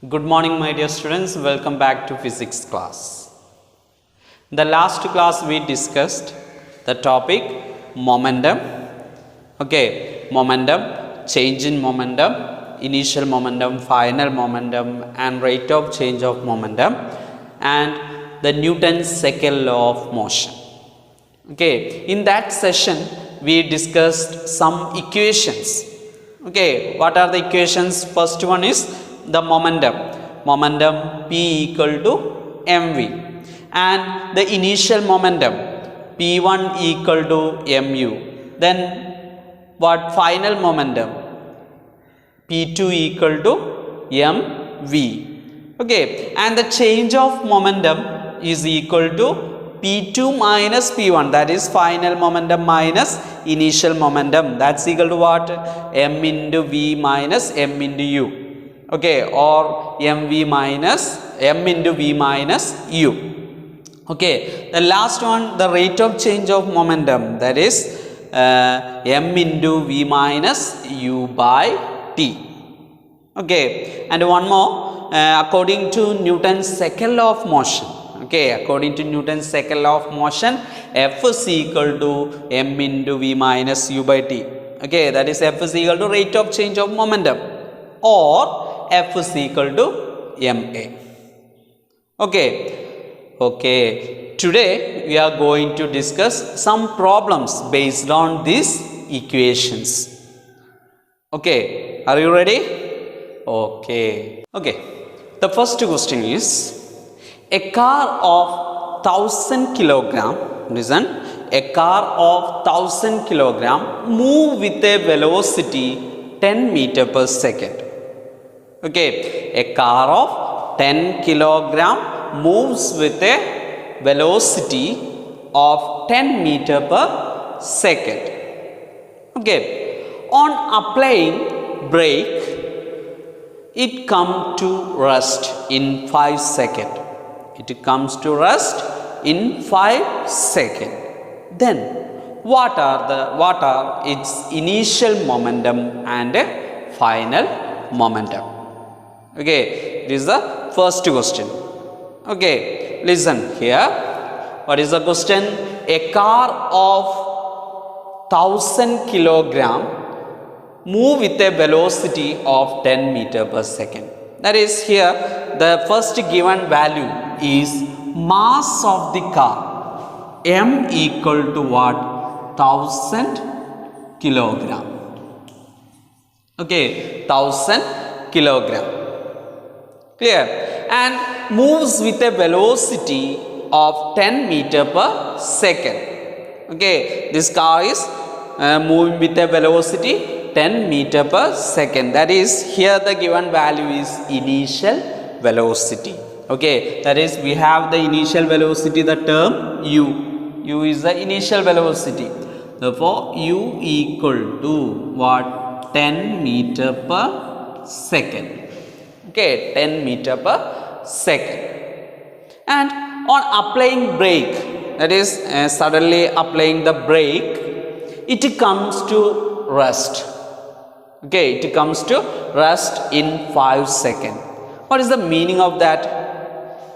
Good morning, my dear students. Welcome back to physics class. In the last class we discussed the topic momentum. Momentum, change in momentum, initial momentum, final momentum, and rate of change of momentum, and the Newton's second law of motion. In that session we discussed some equations. What are the equations? First one is the momentum P equal to mv, and the initial momentum p1 equal to mu. Then what? Final momentum p2 equal to mv. And the change of momentum is equal to p2 minus p1, that is final momentum minus initial momentum. That's equal to what? M into v minus m into u. Or mv minus m into v minus u. The last one, the rate of change of momentum, that is m into v minus u by t. And one more, according to Newton's second law of motion. According to Newton's second law of motion, F is equal to m into v minus u by t. That is F is equal to rate of change of momentum, or F is equal to ma. Today we are going to discuss some problems based on these equations. Are you ready? The first question is, a car of 1000 kilogram, listen, a car of 1000 kilogram move with a velocity 10 meter per second. A car of 10 kilogram moves with a velocity of 10 meter per second. On applying brake, it comes to rest in 5 seconds. It comes to rest in 5 seconds. Then what are its initial momentum and final momentum? This is the first question. Listen here. What is the question? A car of 1000 kilogram move with a velocity of 10 meter per second. That is, here the first given value is mass of the car, m equal to what? 1000 kilogram. 1000 kilogram. Clear? And moves with a velocity of 10 meter per second. This car is moving with a velocity 10 meter per second. That is, here the given value is initial velocity. That is, we have the initial velocity, the term u. U is the initial velocity. Therefore, u equal to what? 10 meter per second. 10 meter per second. And on applying brake, that is suddenly applying the brake, it comes to rest. It comes to rest in 5 seconds. What is the meaning of that?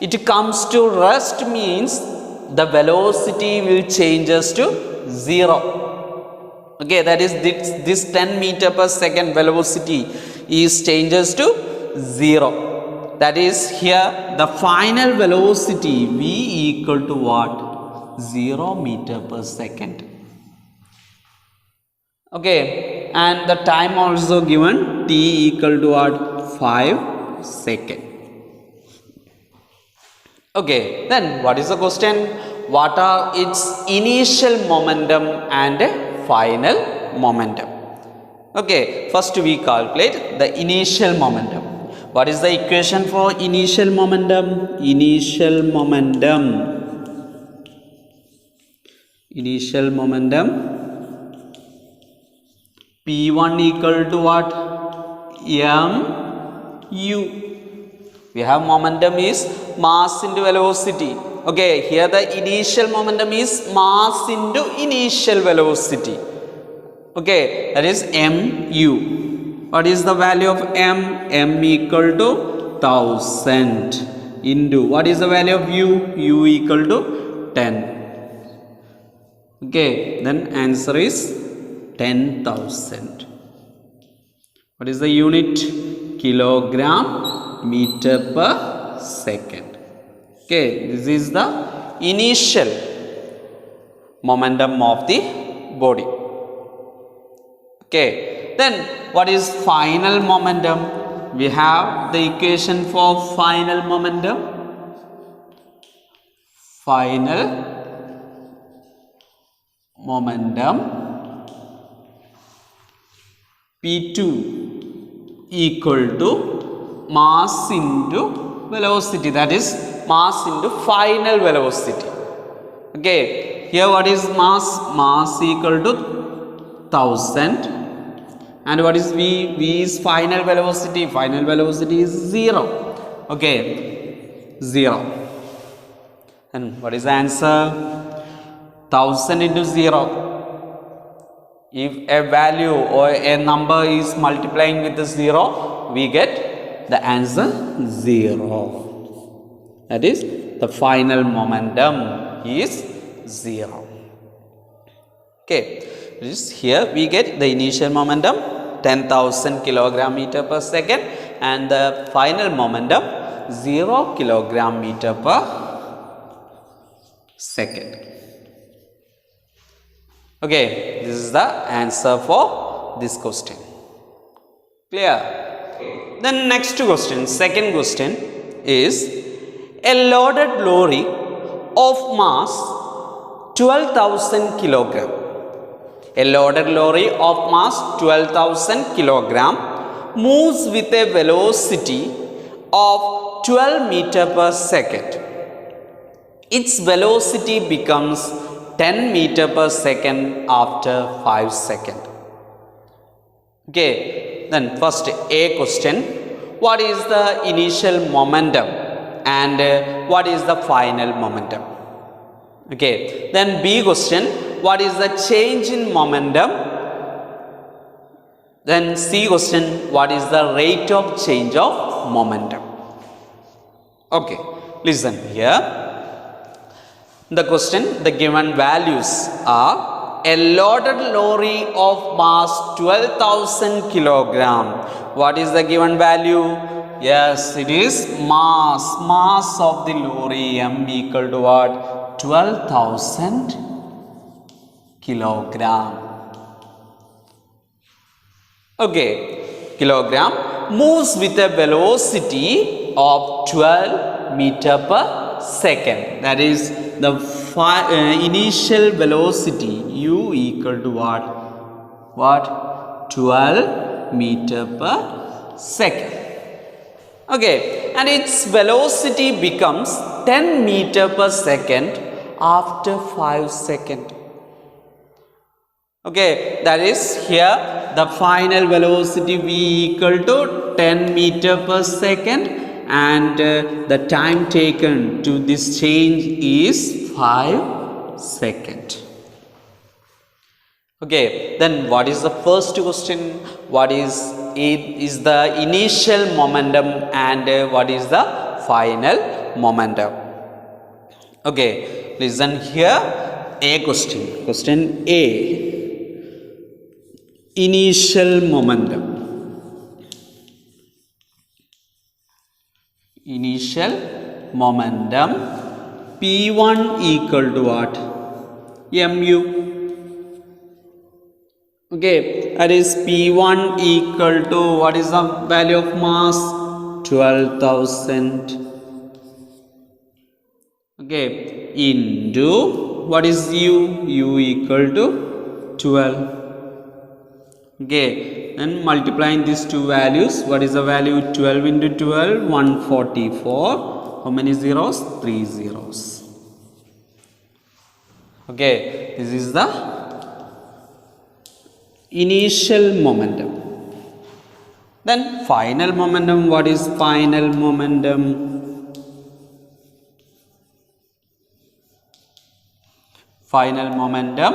It comes to rest means the velocity will changes to 0. That is, this 10 meter per second velocity is changes to 0. That is, here the final velocity v equal to what? 0 meter per second. And the time also given, t equal to what? 5 seconds. Then what is the question? What are its initial momentum and final momentum? First we calculate the initial momentum. What is the equation for initial momentum? Initial momentum P1 equal to what? mu. We have momentum is mass into velocity. Here the initial momentum is mass into initial velocity. That is mu. What is the value of m? M equal to 12,000 into what is the value of u? U equal to 10. Okay, then answer is 10,000. What is the unit? Kilogram meter per second. Okay, this is the initial momentum of the body. Okay, then what is final momentum? We have the equation for final momentum. Final momentum P2 equal to mass into velocity, that is mass into final velocity. Okay, here what is mass? Mass equal to 1000, and what is v? V is final velocity. Final velocity is 0. Okay, 0. And what is the answer? 1000 into 0. If a value or a number is multiplying with the 0, we get the answer 0. That is, the final momentum is 0. Okay, here we get the initial momentum 10,000 kilogram meter per second and the final momentum 0 kilogram meter per second. Okay, this is the answer for this question. Clear? Then next question, second question is a loaded lorry of mass 12,000 kilogram. A loaded lorry of mass 12,000 kilogram moves with a velocity of 12 meter per second. Its velocity becomes 10 meter per second after 5 seconds. Okay, then first A question, what is the initial momentum and what is the final momentum? Okay, then B question, what is the change in momentum? Then C question, what is the rate of change of momentum? Okay, listen here. The question, the given values are a loaded lorry of mass 12,000 kilogram. What is the given value? Yes, it is mass. Mass of the lorry M equal to what? 12,000 kilogram. Okay, kilogram moves with a velocity of 12 meter per second. That is the initial velocity u equal to what? 12 meter per second. Okay, and its velocity becomes 10 meter per second after 5 seconds. Okay, that is here the final velocity v equal to 10 meter per second and the time taken to this change is 5 seconds. Okay, then what is the first question? What is the initial momentum and what is the final momentum? Okay, listen here. A question. Question A. Initial momentum. Initial momentum P1 equal to what? Mu. Okay, that is P1 equal to what is the value of mass? 12,000. Okay, into what is u? U equal to 12. Okay, then multiplying these two values, what is the value? 12 into 12, 144. How many zeros? 3 zeros. Okay, this is the initial momentum. Then final momentum. What is final momentum? Final momentum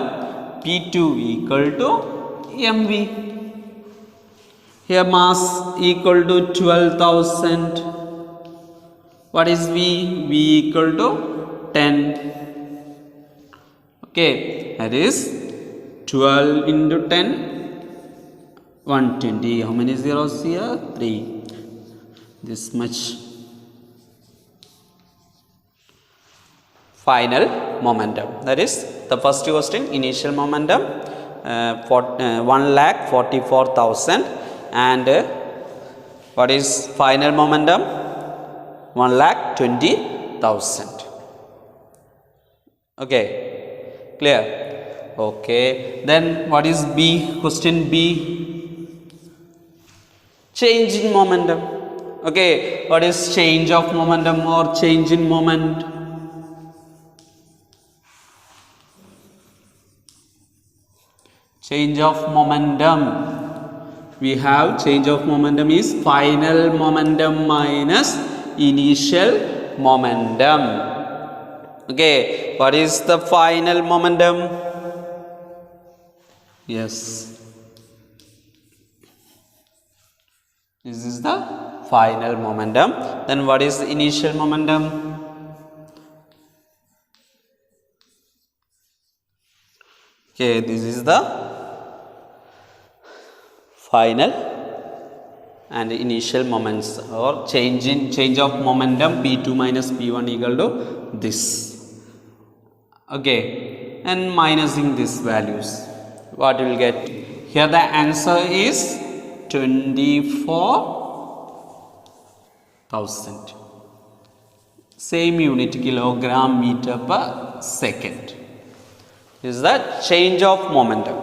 P2 equal to mv. Here mass equal to 12,000. What is V? V equal to 10. Okay, that is 12 into 10, 120. How many zeros here? 3. This much. Final momentum. That is the first question, initial momentum 1,44,000, and what is final momentum? 1,20,000. Okay, clear? Okay, then what is B? Question B, change in momentum. Okay, what is change of momentum or change in moment? Change of momentum. We have change of momentum is final momentum minus initial momentum. Okay, what is the final momentum? Yes, this is the final momentum. Then what is the initial momentum? Okay, this is the final and initial moments or change of momentum P2 minus P1 equal to this. Okay, and minusing these values, what you will get? Here the answer is 24,000. Same unit, kilogram meter per second. This is the change of momentum.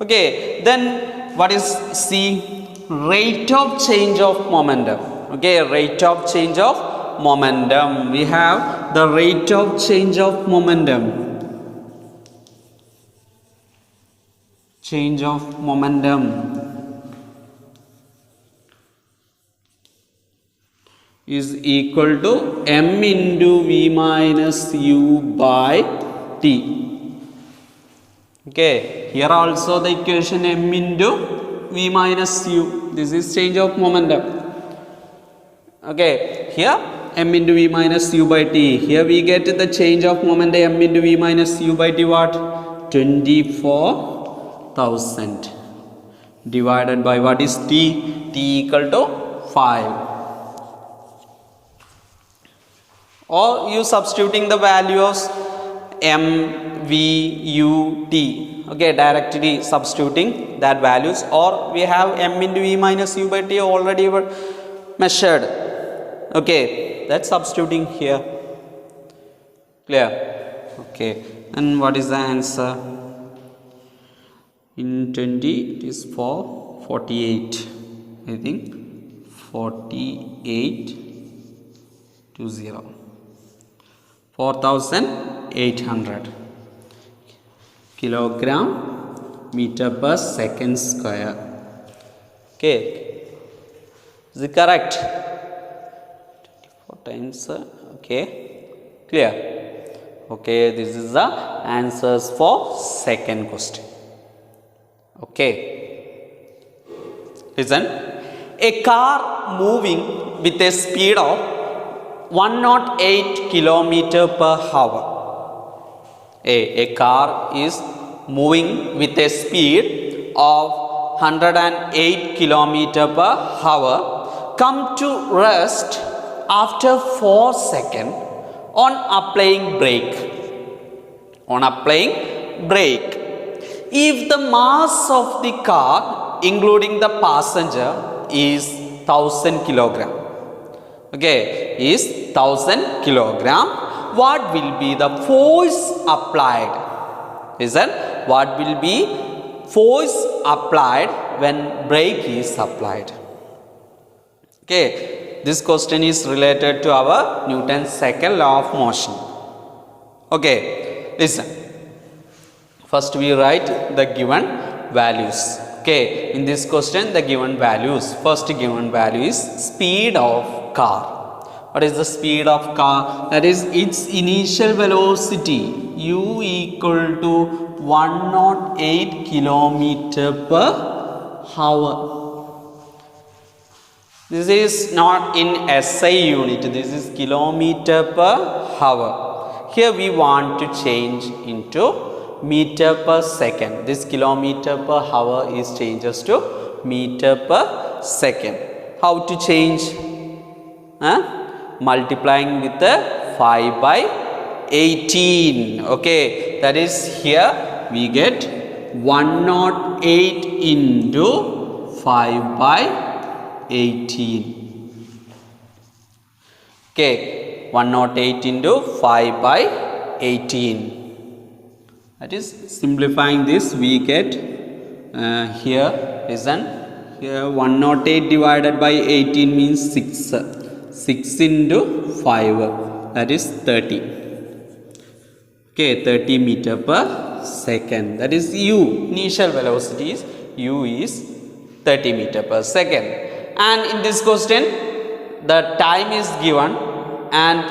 Okay, then what is C? Rate of change of momentum. Okay, rate of change of momentum. We have the rate of change of momentum. Change of momentum is equal to m into v minus u by t. Okay, here also the equation m into v minus u. This is change of momentum. Okay, here m into v minus u by t. Here we get the change of momentum m into v minus u by t. What? 24,000 divided by what is t? T equal to 5. Or you substituting the values m, v, u, t. Okay, directly substituting that values, or we have m into v minus u by t already measured. Okay, that's substituting here. Clear? Okay, and what is the answer? In 20 it is 48. I think 48 to 0. 4,800 kilogram meter per second square. Okay, is it correct? 24 times. Okay, clear? Okay, this is the answers for second question. Okay, listen. A car moving with a speed of 108 kilometer per hour. A car is moving with a speed of 108 kilometer per hour come to rest after 4 seconds on applying brake. If the mass of the car including the passenger is 1000 kilogram. Okay, is 1000 kilogram. What will be the force applied? Listen, what will be force applied when brake is applied? Okay, this question is related to our Newton's second law of motion. Okay, listen. First we write the given values. Okay, in this question the given values. First given value is speed of car. What is the speed of car? That is its initial velocity u equal to 108 kilometer per hour. This is not in SI unit, this is kilometer per hour. Here we want to change into meter per second. This kilometer per hour is changes to meter per second. How to change? Multiplying with the 5 by 18. Okay, that is here we get 108 into 5 by 18. Okay, 108 into 5 by 18. That is simplifying this we get here listen, here 108 divided by 18 means 6. 6 into 5, that is 30. Okay, 30 meter per second. That is u. Initial velocity is u is 30 meter per second. And in this question, the time is given and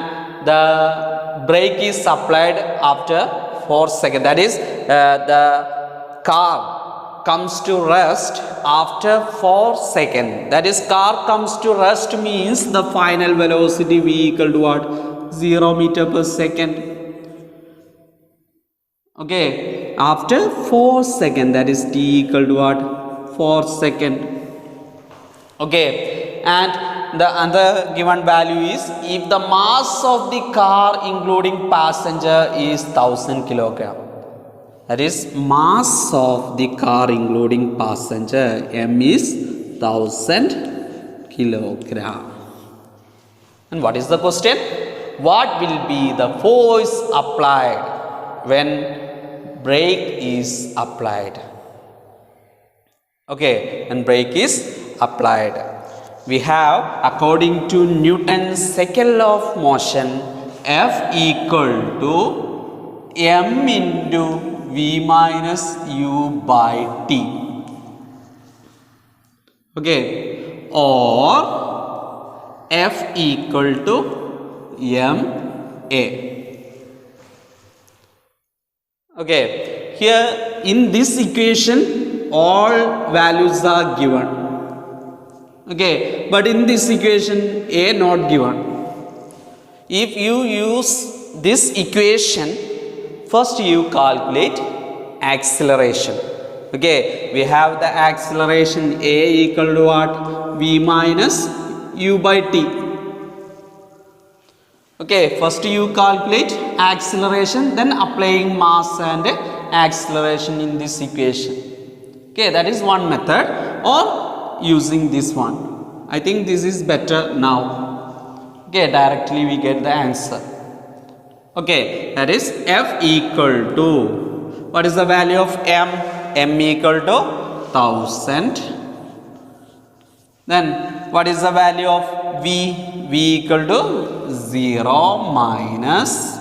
the brake is applied after 4 seconds. That is, the car comes to rest after 4 seconds. That is, car comes to rest means the final velocity v equal to what? 0 meter per second. Okay, after 4 seconds, that is t equal to what? 4 seconds. Okay, and the other given value is if the mass of the car including passenger is 1000 kilogram. That is, mass of the car including passenger m is 1000 kilogram. And what is the question? What will be the force applied when brake is applied? Okay, and brake is applied. We have, according to Newton's second law of motion, F equal to m into v minus u by t. Okay, or F equal to m a. Okay, here in this equation all values are given. Okay, but in this equation a not given. If you use this equation, first you calculate acceleration. Okay, we have the acceleration a equal to what? V minus u by t. Okay, first you calculate acceleration, then applying mass and acceleration in this equation. Okay, that is one method, or using this one. I think this is better now. Okay, directly we get the answer. Okay, that is F equal to, what is the value of m? M equal to 1000. Then what is the value of v? V equal to 0 minus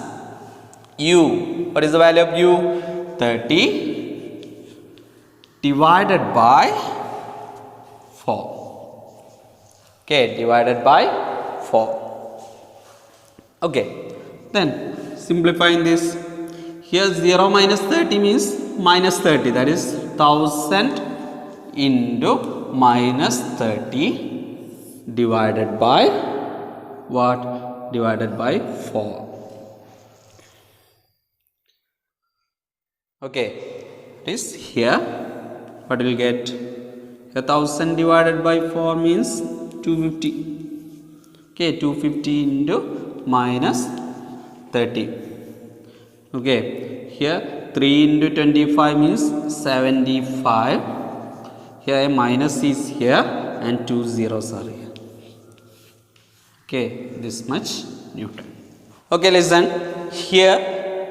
u. What is the value of u? 30 divided by 4. Okay, divided by 4. Okay, then simplifying this, here 0 minus 30 means minus 30, that is 1000 into minus 30 divided by what? Divided by 4. Okay, this here what will get? 1000 divided by 4 means 250. Okay, 250 into minus 30. Okay, here 3 into 25 means 75. Here a minus is here and 2 zeros are here. Okay, this much Newton. Okay, listen, here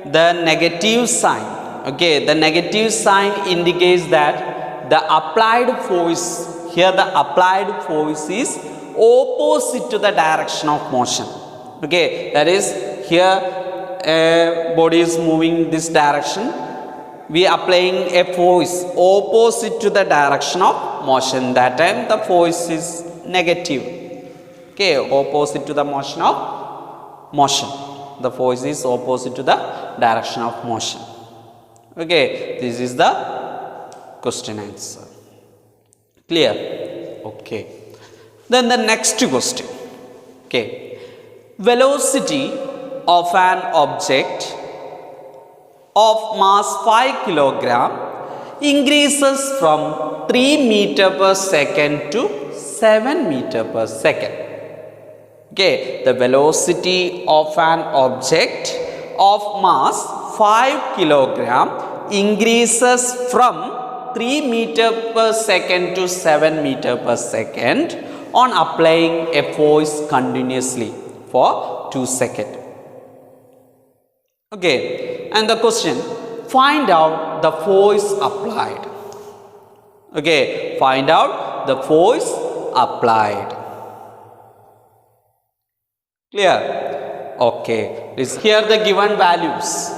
the negative sign. Okay, the negative sign indicates that the applied force, here the applied force is opposite to the direction of motion. Okay, that is, here a body is moving this direction, we are applying a force opposite to the direction of motion. That time the force is negative. Okay, opposite to the motion of motion. The force is opposite to the direction of motion. Okay, this is the question answer. Clear? Okay. Then the next question. Okay. Velocity of an object of mass 5 kilogram increases from 3 meter per second to 7 meter per second. Okay, the velocity of an object of mass 5 kilogram increases from 3 meter per second to 7 meter per second on applying a force continuously for 2 seconds. Okay, and the question, find out the force applied. Okay, find out the force applied. Clear? Okay, here the given values.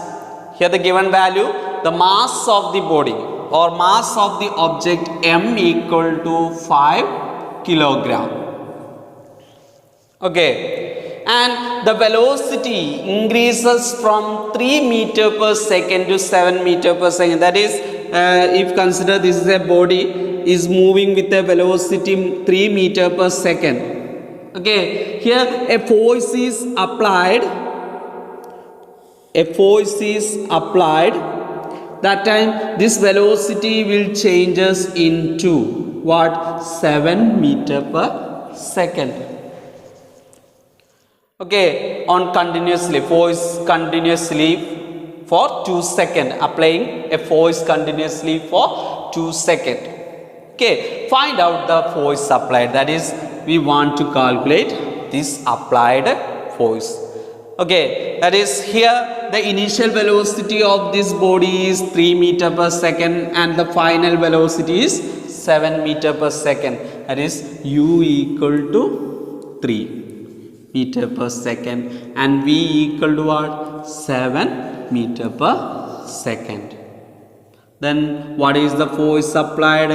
Here the given value, the mass of the body or mass of the object m equal to 5 kilogram. Okay, and the velocity increases from 3 meter per second to 7 meter per second. That is, if consider this is a body is moving with a velocity 3 meter per second. Okay, here a force is applied. A force is applied. That time this velocity will changes into what? 7 meter per second. Okay, on continuously, force continuously for 2 seconds, applying a force continuously for 2 seconds. Okay, find out the force applied. That is, we want to calculate this applied force. Okay, that is, here the initial velocity of this body is 3 meter per second and the final velocity is 7 meter per second. That is, u equal to 3 meter per second and v equal to what? 7 meter per second. Then what is the force applied?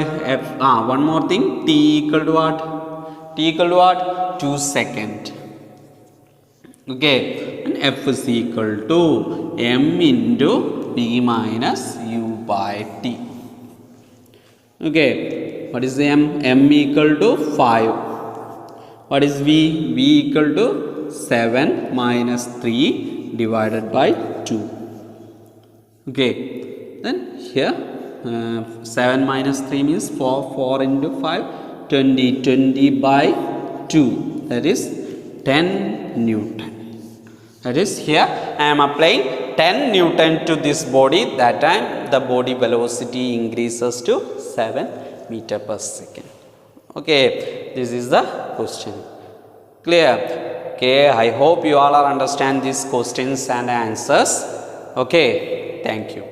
One more thing, t equal to what? T equal to what? 2 seconds. Okay, and F is equal to m into v minus u by t. Okay, what is m? M equal to 5. What is v? V equal to 7 minus 3 divided by 2. Okay, then here 7 minus 3 means 4 into 5, 20 by 2, that is 10 Newton. That is, here I am applying 10 Newton to this body. That time the body velocity increases to 7 meter per second. Okay, this is the question. Clear? Okay, I hope you all are understand these questions and answers. Okay, thank you.